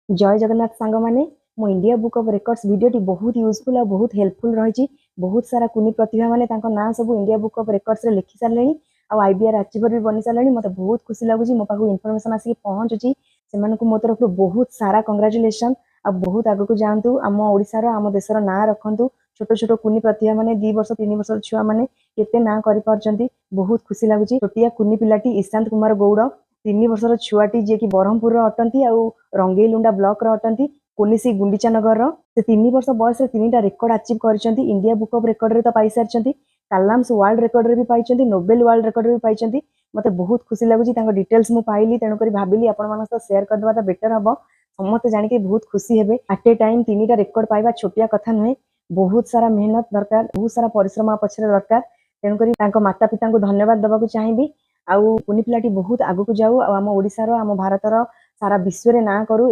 जय जगन्नाथ सांग माने मो India book of records video बहुत यूजफुल और बहुत हेल्पफुल रही। बहुत सारा कुनी प्रतिभा माने ना सब इंडिया बुक ऑफ रिकॉर्ड्स रे लिखि सारे आईबीआर अचीवर भी बनी सारे। मत बहुत खुशी लगुच मो पाक इनफॉरमेशन आसिक पहुँचुची से मो तरफ बहुत सारा कंग्रेचुलेसन। आ बहुत आगक जातु आम ओडिशार आम देशर ना रखु। छोट छोट कुनी प्रतिभा माने 2 वर्ष 3 वर्ष छुआ माने केते ना करि पारछंती। बहुत खुशी लगुच। छोटिया कुनी पिलाटी ईशांत कुमार गौड़ 3 वर्षर छुआटी जे कि ब्रह्मपुर अटंती आउ रंगेलुंडा ब्लॉक अटंती पुलिस गुंडीचा नगर से 3 वर्ष बयस 3टा रेकर्ड अचीव कर इंडिया बुक ऑफ रिकॉर्ड रे तो पाई सारी। कालाम्स वर्ल्ड रिकॉर्ड रे भी पाई नोबेल वर्ल्ड रिकॉर्ड रे भी पाई। मते बहुत खुशी लगुच डिटेल्स मु पाइली तेणु करी भाबिली आपण मानक सह शेयर कर देबा बेटर हबो। समस्त जानिके बहुत खुशी हेबे। एट ए टाइम 3टा रेकर्ड पाइबा छोटिया कथा नुहे। बहुत सारा मेहनत दरकार बहुत सारा परिश्रम पछरे दरकार। तेणु करी तांको माता पिता को धन्यवाद देबाकू चाहिबी। आउ कुनी पिलाटी बहुत आगु को जाऊ आम ओडिशार आम भारतर सारा विश्व रे ना करू।